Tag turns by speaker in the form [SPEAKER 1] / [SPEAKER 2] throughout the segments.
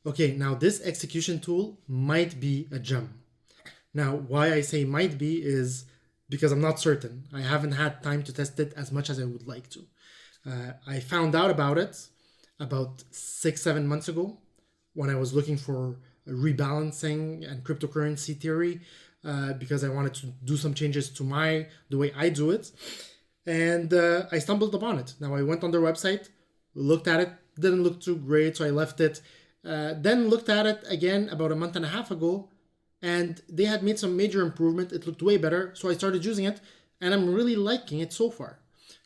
[SPEAKER 1] Okay, now this execution tool might be a gem. Now, why I say might be is because I'm not certain. I haven't had time to test it as much as I would like to. I found out about it about 6, 7 months ago when I was looking for rebalancing and cryptocurrency theory because I wanted to do some changes to the way I do it, and I stumbled upon it. Now I went on their website, looked at it, didn't look too great, so I left it. Then looked at it again about a month and a half ago, and they had made some major improvement. It looked way better, so I started using it, and I'm really liking it so far.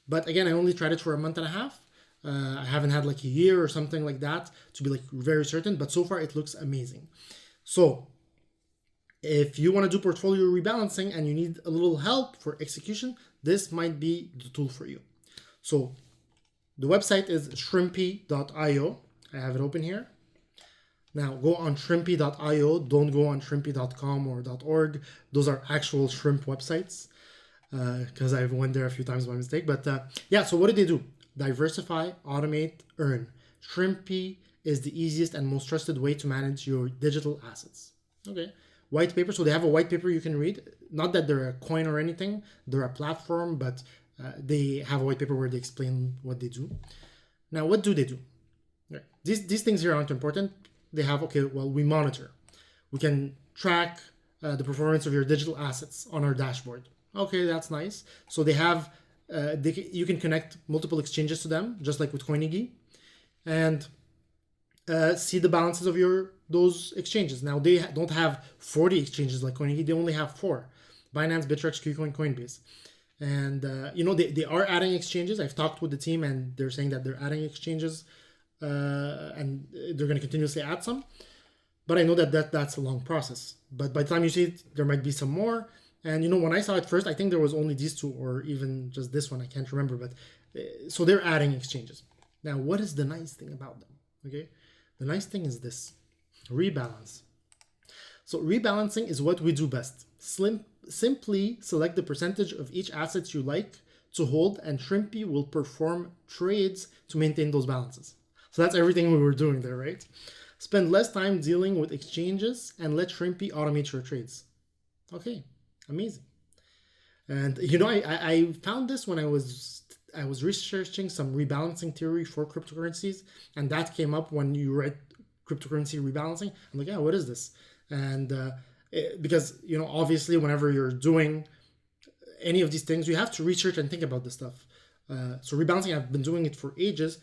[SPEAKER 1] But again, I only tried it for a month and a half. I haven't had like a year or something like that to be like very certain, but so far it looks amazing. So if you want to do portfolio rebalancing and you need a little help for execution, this might be the tool for you. So the website is shrimpy.io. I have it open here. Now go on shrimpy.io. Don't go on shrimpy.com or .org. Those are actual shrimp websites because I've went there a few times by mistake. But yeah, so what did they do? Diversify, automate, earn. Shrimpy is the easiest and most trusted way to manage your digital assets. Okay. White paper. So they have a white paper you can read. Not that they're a coin or anything. They're a platform, but they have a white paper where they explain what they do. Now, what do they do? Right. These things here aren't important. They have, okay, well, we monitor. We can track the performance of your digital assets on our dashboard. Okay, that's nice. So they have, you can connect multiple exchanges to them, just like with Coinigy, and see the balances of those exchanges. Now, they don't have 40 exchanges like Coinigy. They only have 4. Binance, Bittrex, KuCoin, Coinbase. And, they are adding exchanges. I've talked with the team, and they're saying that they're adding exchanges and they're going to continuously add some. But I know that's a long process. But by the time you see it, there might be some more. And when I saw it first, I think there was only these 2 or even just this one. I can't remember. But so they're adding exchanges. Now, what is the nice thing about them? Okay, the nice thing is this: rebalance. So rebalancing is what we do best. Simply select the percentage of each asset you like to hold, and Shrimpy will perform trades to maintain those balances. So that's everything we were doing there, right? Spend less time dealing with exchanges and let Shrimpy automate your trades. Okay, amazing. And I found this when I was researching some rebalancing theory for cryptocurrencies, and that came up when you read cryptocurrency rebalancing. I'm like, yeah, what is this? And because obviously whenever you're doing any of these things, you have to research and think about this stuff. So rebalancing, I've been doing it for ages,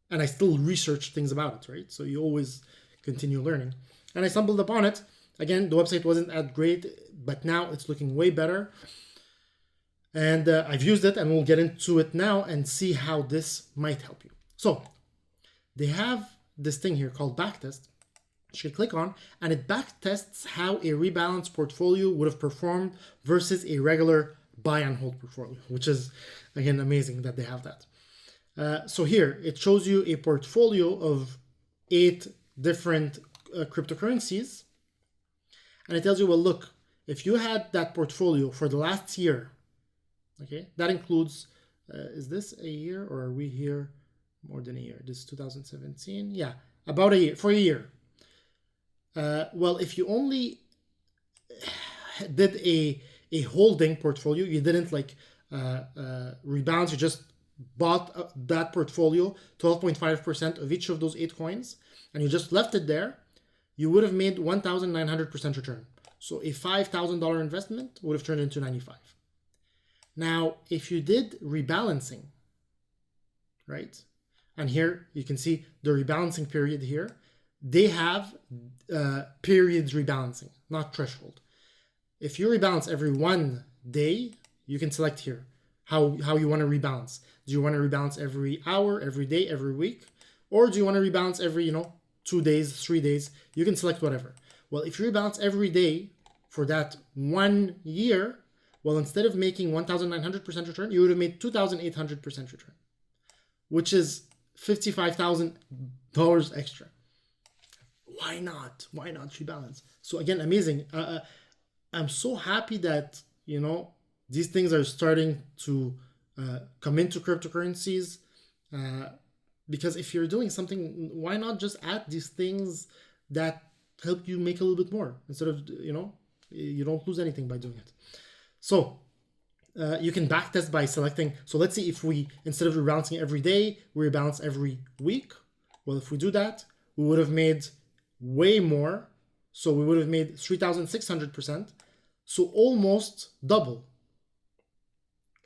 [SPEAKER 1] and I still research things about it, right? So you always continue learning. And I stumbled upon it. Again, the website wasn't that great, but now it's looking way better. And I've used it, and we'll get into it now and see how this might help you. So they have this thing here called backtest. You should click on, and it backtests how a rebalanced portfolio would have performed versus a regular buy and hold portfolio, which is, again, amazing that they have that. So here, it shows you a portfolio of 8 different cryptocurrencies. And it tells you, well, look, if you had that portfolio for the last year, okay, that includes, is this a year or are we here more than a year? This is 2017. Yeah, about a year, for a year. Well, if you only did a holding portfolio, you didn't rebalance, you just bought that portfolio, 12.5% of each of those 8 coins, and you just left it there, you would have made 1,900% return. So a $5,000 investment would have turned into 95. Now, if you did rebalancing, right? And here you can see the rebalancing period here. They have periods rebalancing, not threshold. If you rebalance every 1 day, you can select here how you want to rebalance. Do you want to rebalance every hour, every day, every week? Or do you want to rebalance every, 2 days, 3 days? You can select whatever. Well, if you rebalance every day for that 1 year, well, instead of making 1,900% return, you would have made 2,800% return, which is $55,000 extra. Why not? Why not rebalance? So again, amazing. I'm so happy that, these things are starting to come into cryptocurrencies. Because if you're doing something, why not just add these things that help you make a little bit more instead of, you don't lose anything by doing it. So you can backtest by selecting. So let's see if we, instead of rebalancing every day, we rebalance every week. Well, if we do that, we would have made way more. So we would have made 3,600%. So almost double.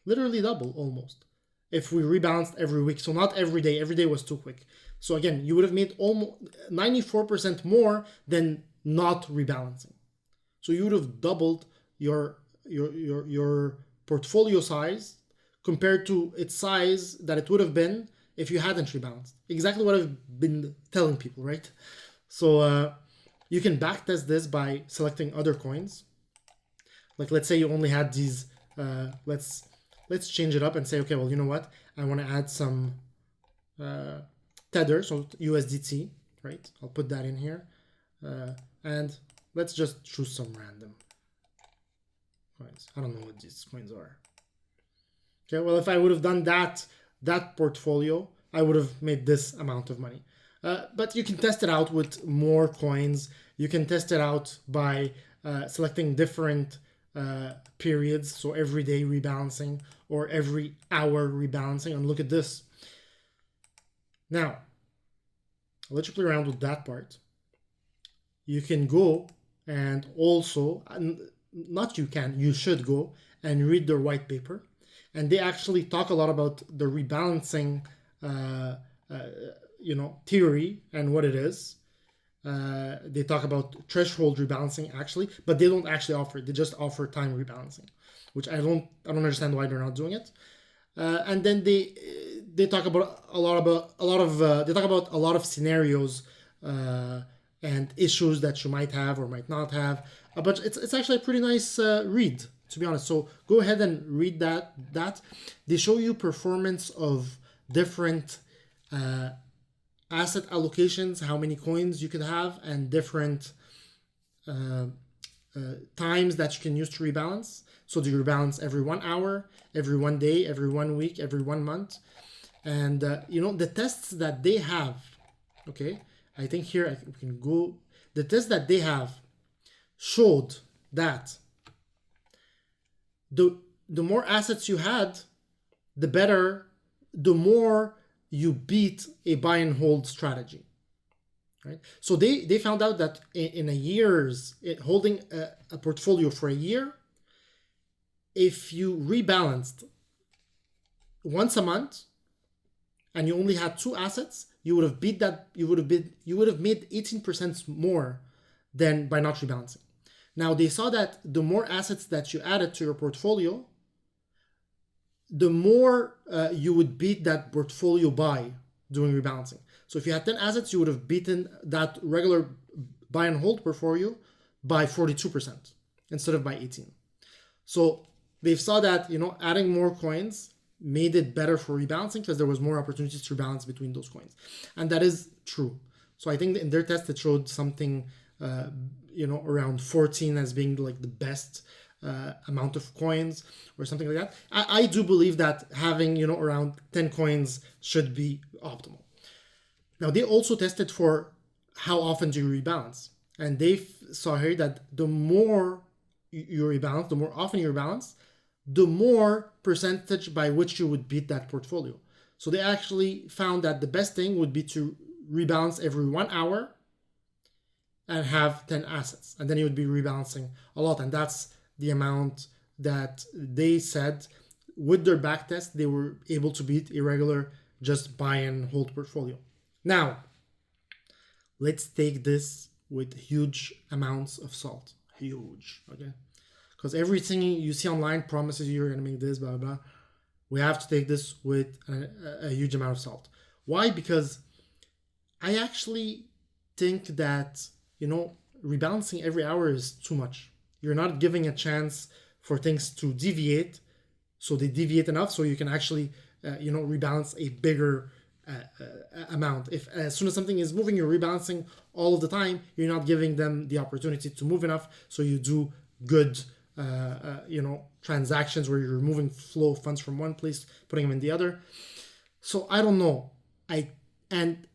[SPEAKER 1] Literally double, almost. If we rebalanced every week. So not every day. Every day was too quick. So again, you would have made almost 94% more than not rebalancing. So you would have doubled your portfolio size compared to its size that it would have been if you hadn't rebalanced. Exactly what I've been telling people, right? So you can backtest this by selecting other coins. Like let's say you only had these, let's change it up and say, okay, well, you know what? I want to add some Tether, so USDT, right? I'll put that in here. And let's just choose some random coins. I don't know what these coins are. Okay, well, if I would have done that portfolio, I would have made this amount of money. But you can test it out with more coins. You can test it out by selecting different periods, so every day rebalancing or every hour rebalancing. And look at this. Now, I'll let you play around with that part. You can go and also, you should go and read their white paper. And they actually talk a lot about the rebalancing, theory and what it is. They talk about threshold rebalancing actually, but they don't actually offer it. They just offer time rebalancing, which I don't understand why they're not doing it. And then they talk about a lot of scenarios and issues that you might have or might not have. But it's actually a pretty nice read, to be honest. So go ahead and read that. They show you performance of different asset allocations, how many coins you could have, and different times that you can use to rebalance. So do you rebalance every 1 hour, every 1 day, every 1 week, every 1 month? And the tests that they have, okay, I think here we can go. The tests that they have showed that the more assets you had, the better, the more you beat a buy and hold strategy, right? So they found out that in a year's holding a portfolio for a year, if you rebalanced once a month and you only had 2 assets, you would have made 18% more than by not rebalancing. Now they saw that the more assets that you added to your portfolio, the more you would beat that portfolio buy doing rebalancing. So if you had 10 assets, you would have beaten that regular buy and hold portfolio by 42% instead of by 18. So they saw that adding more coins made it better for rebalancing because there was more opportunities to rebalance between those coins, and that is true. So I think in their test it showed something around 14 as being like the best amount of coins or something like that. I do believe that having around 10 coins should be optimal. Now they also tested for how often do you rebalance, and they saw here that the more you rebalance, the more often you rebalance, the more percentage by which you would beat that portfolio. So they actually found that the best thing would be to rebalance every 1 hour and have 10 assets, and then you would be rebalancing a lot. And that's the amount that they said with their backtest they were able to beat a regular just buy and hold portfolio. Now, let's take this with huge amounts of salt. Huge, okay? Because everything you see online promises you're going to make this, blah, blah, blah. We have to take this with a huge amount of salt. Why? Because I actually think that, rebalancing every hour is too much. You're not giving a chance for things to deviate. So they deviate enough so you can actually, rebalance a bigger amount. If as soon as something is moving, you're rebalancing all of the time, you're not giving them the opportunity to move enough. So you do good transactions where you're removing flow of funds from one place, putting them in the other. So I don't know. I And,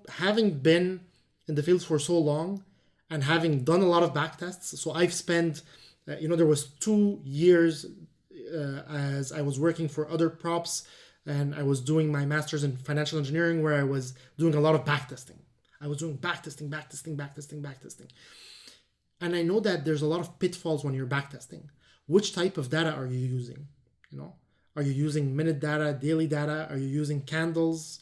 [SPEAKER 1] having been in the field for so long and having done a lot of back tests, so I've spent, there was 2 years as I was working for other props, and I was doing my master's in financial engineering where I was doing a lot of back testing. I was doing back testing. And I know that there's a lot of pitfalls when you're back testing. Which type of data are you using? Are you using minute data, daily data? Are you using candles?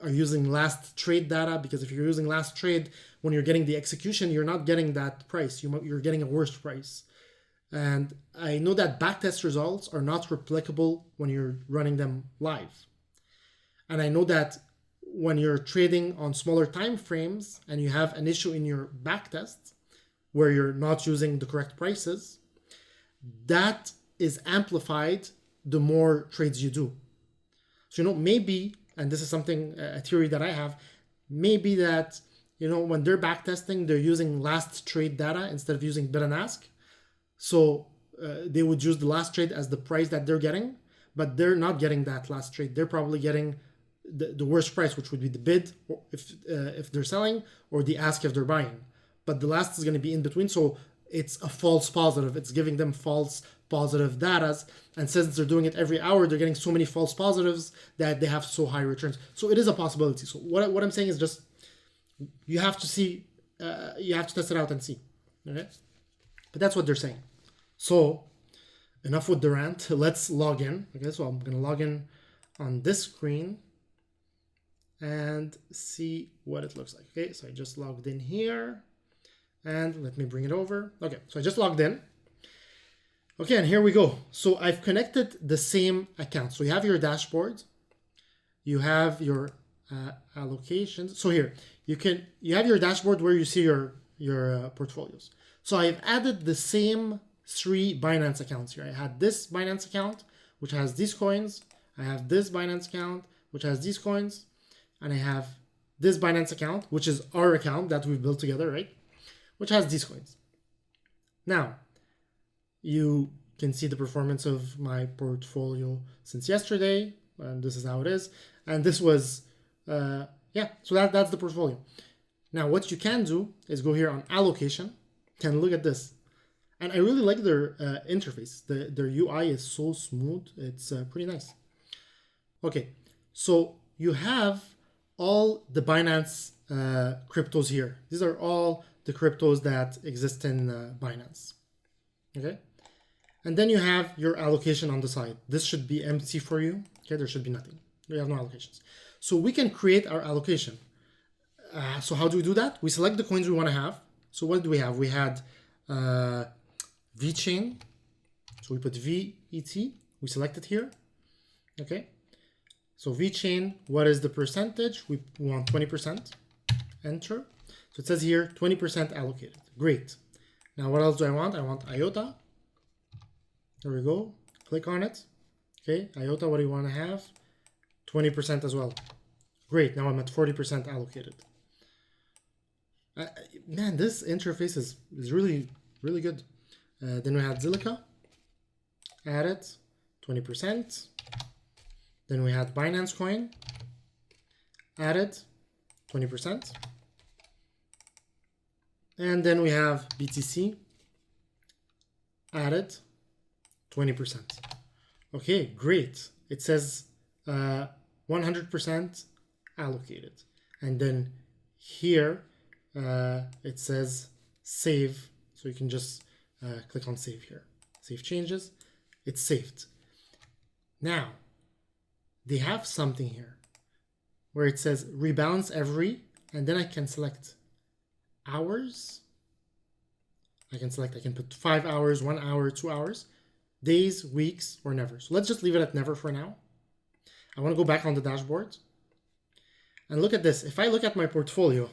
[SPEAKER 1] Are you using last trade data? Because if you're using last trade, when you're getting the execution, you're not getting that price. You're getting a worse price. And I know that backtest results are not replicable when you're running them live. And I know that when you're trading on smaller time frames and you have an issue in your backtest where you're not using the correct prices, that is amplified the more trades you do. So, maybe, and this is a theory that I have, maybe that, when they're backtesting, they're using last trade data instead of using bid and ask. So they would use the last trade as the price that they're getting, but they're not getting that last trade. They're probably getting the worst price, which would be the bid if they're selling, or the ask if they're buying. But the last is going to be in between, so it's a false positive. It's giving them false positive data, and since they're doing it every hour, they're getting so many false positives that they have so high returns. So it is a possibility. So what I'm saying is just you have to see, you have to test it out and see. Okay. But that's what they're saying. So enough with the rant. Let's log in. Okay, so I'm going to log in on this screen and see what it looks like. Okay, so I just logged in here and let me bring it over. Okay, so I just logged in. Okay, and here we go. So I've connected the same account. So you have your dashboard, you have your allocations. So here you have your dashboard where you see your portfolios. So I've added the same 3 Binance accounts here. I had this Binance account, which has these coins. I have this Binance account, which has these coins. And I have this Binance account, which is our account that we've built together, right? Which has these coins. Now, you can see the performance of my portfolio since yesterday. And this is how it is. And this was, so that's the portfolio. Now, what you can do is go here on allocation. Can look at this, and I really like their interface. Their UI is so smooth. It's pretty nice. Okay, so you have all the Binance cryptos here. These are all the cryptos that exist in Binance. Okay, and then you have your allocation on the side. This should be empty for you. Okay, there should be nothing. We have no allocations. So we can create our allocation. So how do we do that? We select the coins we want to have. So what do we have? We had VeChain. So we put VET. We select it here. Okay. So VeChain, what is the percentage? We want 20%. Enter. So it says here 20% allocated. Great. Now what else do I want? I want IOTA. There we go. Click on it. Okay. IOTA, what do you want to have? 20% as well. Great. Now I'm at 40% allocated. Man, this interface is really, really good. Then we had Zilliqa, add it, 20%. Then we had Binance Coin, add it, 20%. And then we have BTC, add it, 20%. Okay, great. It says 100% allocated. And then here, it says save, so you can just click on save here. Save changes, it's saved. Now, they have something here where it says rebalance every, and then I can select hours. I can put 5 hours, 1 hour, 2 hours, days, weeks, or never. So let's just leave it at never for now. I want to go back on the dashboard and look at this. If I look at my portfolio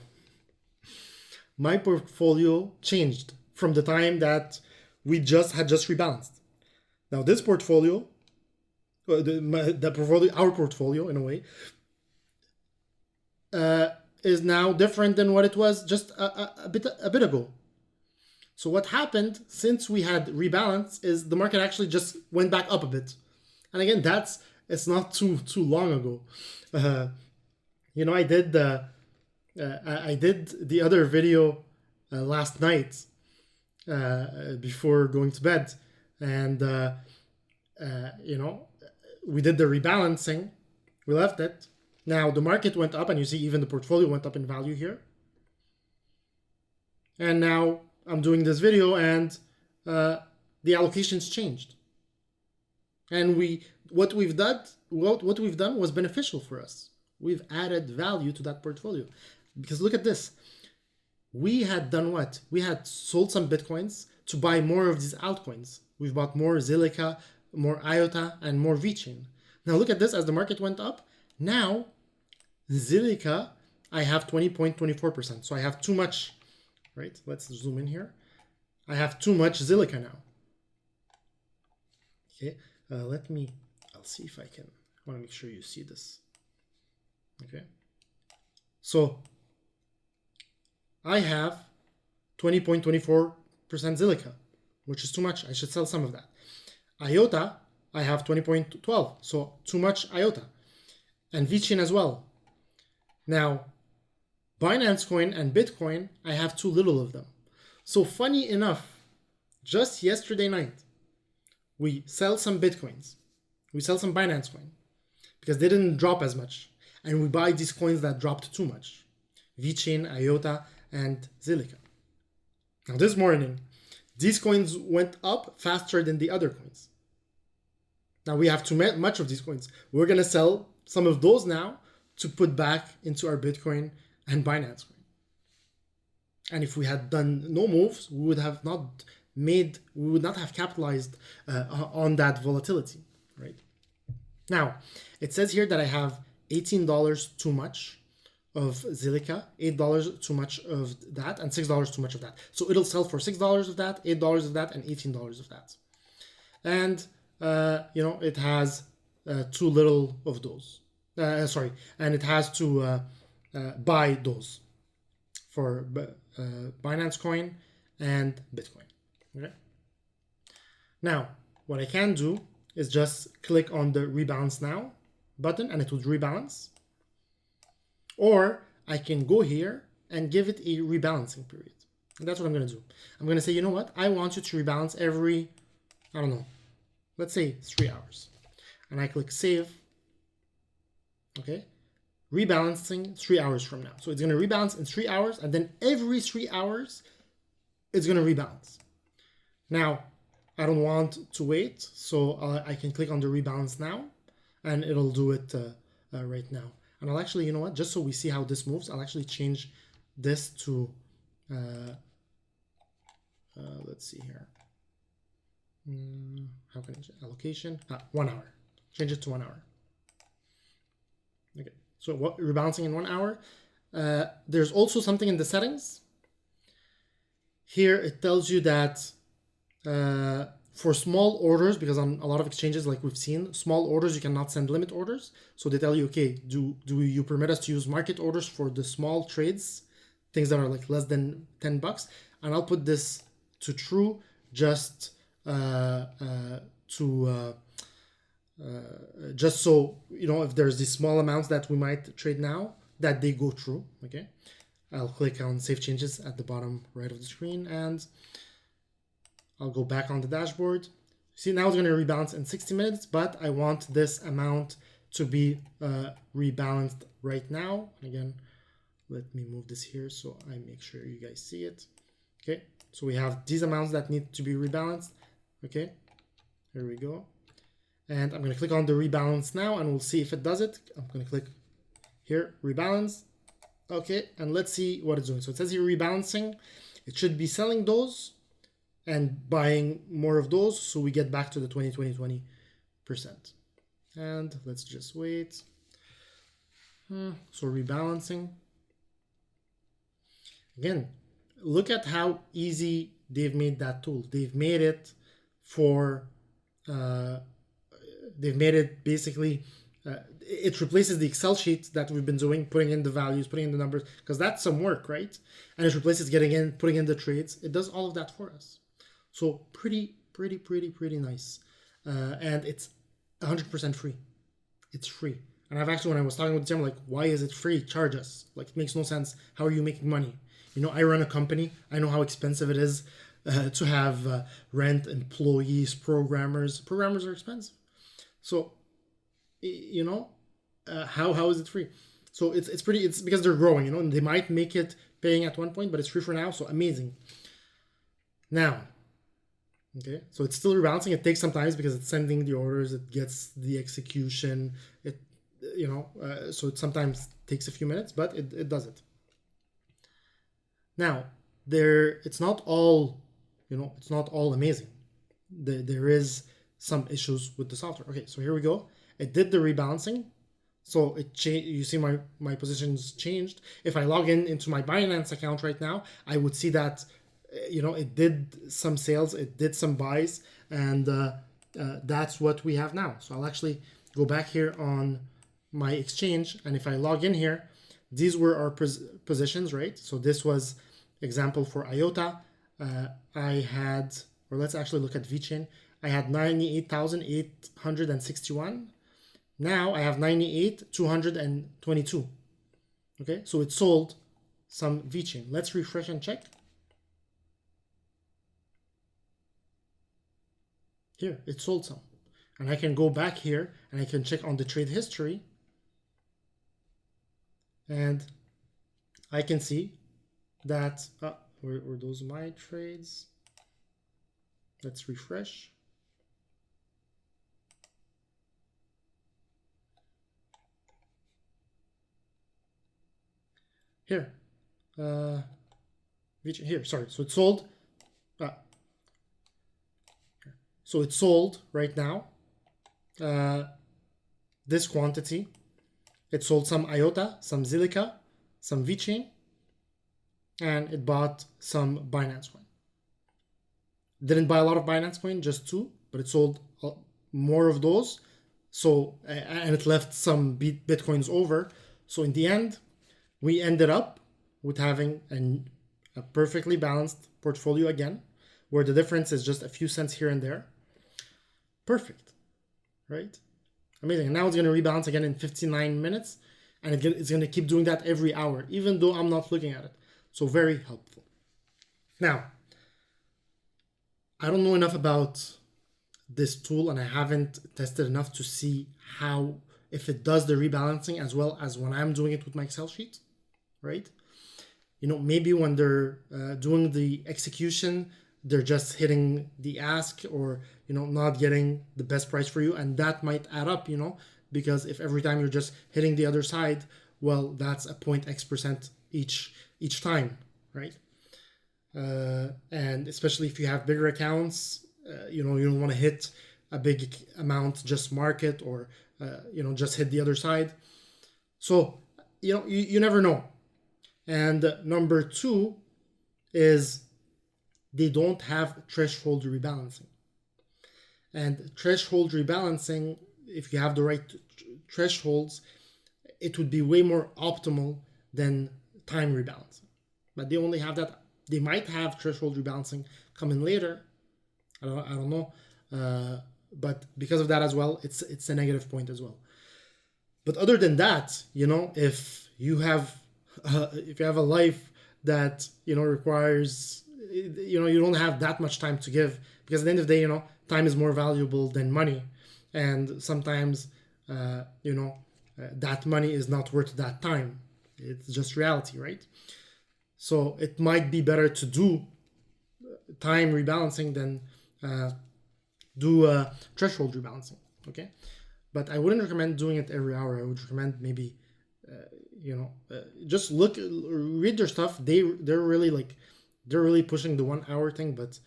[SPEAKER 1] changed from the time that we had just rebalanced. Now this portfolio, our portfolio in a way, is now different than what it was just a bit ago. So what happened since we had rebalance is the market actually just went back up a bit. And again, it's not too long ago. You know, I did the other video last night before going to bed, and you know, we did the rebalancing. We left it. Now the market went up, and you see even the portfolio went up in value here. And now I'm doing this video, and the allocations changed. And what we've done was beneficial for us. We've added value to that portfolio. Because look at this. We had done what? We had sold some Bitcoins to buy more of these altcoins. We've bought more Zilliqa, more IOTA, and more VeChain. Now look at this. As the market went up, now Zilliqa, I have 20.24%. So I have too much, right? Let's zoom in here. I have too much Zilliqa now. Okay, I'll see if I can, I want to make sure you see this. Okay, so I have 20.24% Zilliqa, which is too much. I should sell some of that. IOTA, I have 20.12, so too much IOTA. And VeChain as well. Now, Binance Coin and Bitcoin, I have too little of them. So funny enough, just yesterday night, we sell some Bitcoins. We sell some Binance Coin because they didn't drop as much. And we buy these coins that dropped too much. VeChain, IOTA, and Zilliqa. Now this morning, these coins went up faster than the other coins. Now we have too much of these coins. We're going to sell some of those now to put back into our Bitcoin and Binance Coin. And if we had done no moves, we would not have capitalized on that volatility, right? Now, it says here that I have $18 too much of Zilliqa, $8 too much of that, and $6 too much of that. So it'll sell for $6 of that, $8 of that, and $18 of that. And, you know, it has too little of those. And it has to buy those for Binance Coin and Bitcoin. Okay. Now, what I can do is just click on the Rebalance Now button, and it would rebalance. Or I can go here and give it a rebalancing period. And that's what I'm going to do. I'm going to say, you know what? I want you to rebalance every, I don't know, let's say 3 hours. And I click Save. Okay. Rebalancing 3 hours from now. So it's going to rebalance in 3 hours, and then every 3 hours, it's going to rebalance. Now, I don't want to wait, so I can click on the Rebalance Now, and it'll do it right now. And I'll actually, you know what, just so we see how this moves, I'll actually change this to, let's see here. How can I change allocation? 1 hour. Change it to 1 hour. Okay, so what rebalancing in 1 hour. There's also something in the settings. Here it tells you that for small orders, because on a lot of exchanges, like we've seen, small orders, you cannot send limit orders. So they tell you, okay, do you permit us to use market orders for the small trades, things that are like less than $10? And I'll put this to true, just just so, you know, if there's these small amounts that we might trade now, that they go through. Okay, I'll click on Save Changes at the bottom right of the screen, and I'll go back on the dashboard. See, now it's going to rebalance in 60 minutes, but I want this amount to be rebalanced right now. Again, let me move this here so I make sure you guys see it. Okay, so we have these amounts that need to be rebalanced. Okay, here we go. And I'm going to click on the Rebalance Now, and we'll see if it does it. I'm going to click here, Rebalance. Okay, and let's see what it's doing. So it says here rebalancing. It should be selling those and buying more of those, so we get back to the 20%. And let's just wait. So rebalancing. Again, look at how easy they've made that tool. They've made it for, they've made it basically, it replaces the Excel sheet that we've been doing, putting in the values, putting in the numbers, because that's some work, right? And it replaces getting in, putting in the trades. It does all of that for us. So pretty nice. And it's 100% free. It's free. And I've actually, when I was talking with them, like, why is it free? Charge us. Like, it makes no sense. How are you making money? You know, I run a company. I know how expensive it is to have rent, employees, programmers. Programmers are expensive. So, you know, how is it free? So it's because they're growing, you know, and they might make it paying at one point, but it's free for now. So amazing. Now, okay, so it's still rebalancing. It takes some time because it's sending the orders, it gets the execution, it, you know, so it sometimes takes a few minutes, but it does it. Now, it's not all, you know, it's not all amazing. There is some issues with the software. Okay, so here we go. It did the rebalancing. So it changed. You see my positions changed. If I log into my Binance account right now, I would see that, you know, it did some sales, it did some buys, and that's what we have now. So I'll actually go back here on my exchange, and if I log in here, these were our positions, right? So this was example for IOTA. I had, or let's actually look at VeChain. I had 98,861. Now I have 98,222. Okay, so it sold some VeChain. Let's refresh and check. Here, it sold some. And I can go back here and I can check on the trade history. And I can see that, were those my trades? Let's refresh. Here, here, sorry. So it sold. So it sold right now. This quantity. It sold some IOTA, some Zilliqa, some VeChain, and it bought some Binance Coin. Didn't buy a lot of Binance Coin, just 2, but it sold more of those. So, and it left some Bitcoins over. So in the end, we ended up with having a perfectly balanced portfolio again, where the difference is just a few cents here and there. Perfect, right? Amazing. And now it's going to rebalance again in 59 minutes, and it's going to keep doing that every hour, even though I'm not looking at it. So very helpful. Now, I don't know enough about this tool, and I haven't tested enough to see how, if it does the rebalancing as well as when I'm doing it with my Excel sheet, right? You know, maybe when they're doing the execution, they're just hitting the ask, or, you know, not getting the best price for you. And that might add up, you know, because if every time you're just hitting the other side, well, that's a 0.x% each time, right? And especially if you have bigger accounts, you know, you don't want to hit a big amount, just market, or, you know, just hit the other side. So, you know, you never know. And number 2 is they don't have threshold rebalancing. And threshold rebalancing, if you have the right thresholds, it would be way more optimal than time rebalancing. But they only have that. They might have threshold rebalancing coming later. I don't know. But because of that as well, it's a negative point as well. But other than that, you know, if you have a life that, you know, requires, you know, you don't have that much time to give, because at the end of the day, you know, time is more valuable than money, and sometimes you know, that money is not worth that time. It's just reality, right? So it might be better to do time rebalancing than do threshold rebalancing. Okay, but I wouldn't recommend doing it every hour. I would recommend maybe you know, just read their stuff. They're really pushing the 1 hour thing, but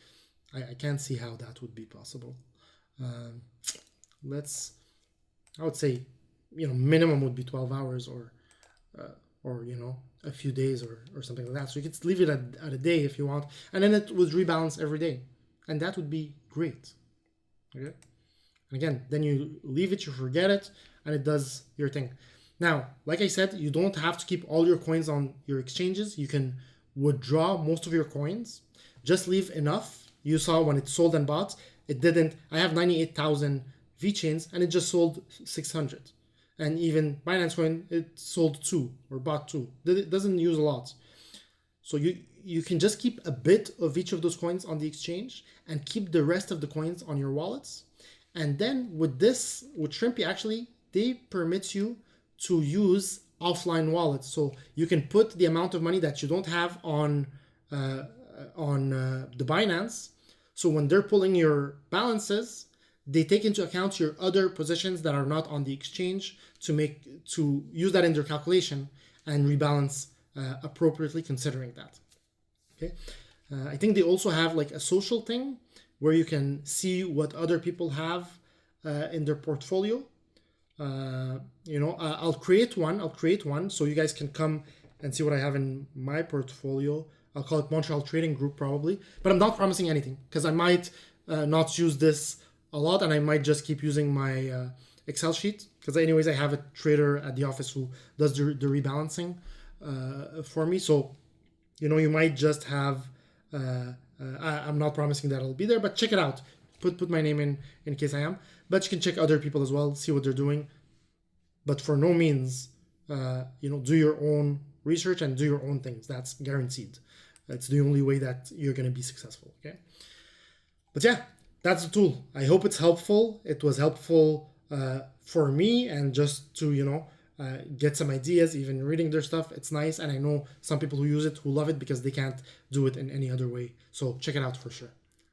[SPEAKER 1] I can't see how that would be possible. I would say, you know, minimum would be 12 hours, or you know, a few days, or something like that. So you could leave it at a day if you want, and then it would rebalance every day, and that would be great. Okay, and again, then you leave it, you forget it, and it does your thing. Now, like I said, you don't have to keep all your coins on your exchanges. You can withdraw most of your coins. Just leave enough. You saw when it sold and bought, it didn't. I have 98,000 VeChains, and it just sold 600. and even Binance Coin, it sold 2 or bought 2. It doesn't use a lot. So you can just keep a bit of each of those coins on the exchange and keep the rest of the coins on your wallets. And then with Shrimpy, actually, they permit you to use offline wallets. So you can put the amount of money that you don't have on the Binance. So when they're pulling your balances, they take into account your other positions that are not on the exchange to use that in their calculation and rebalance appropriately considering that. Okay, I think they also have like a social thing where you can see what other people have in their portfolio. I'll create one so you guys can come and see what I have in my portfolio. I'll call it Montreal Trading Group probably, but I'm not promising anything because I might not use this a lot, and I might just keep using my Excel sheet because anyways I have a trader at the office who does the rebalancing for me. So you might just have I'm not promising that I'll be there, but check it out. Put my name in case I am, but you can check other people as well, see what they're doing. But for no means do your own research and do your own things. That's guaranteed. That's the only way that you're going to be successful. Okay, but yeah, that's the tool. I hope it's helpful. It was helpful for me, and just to get some ideas. Even reading their stuff, it's nice. And I know some people who use it who love it because they can't do it in any other way. So check it out for sure.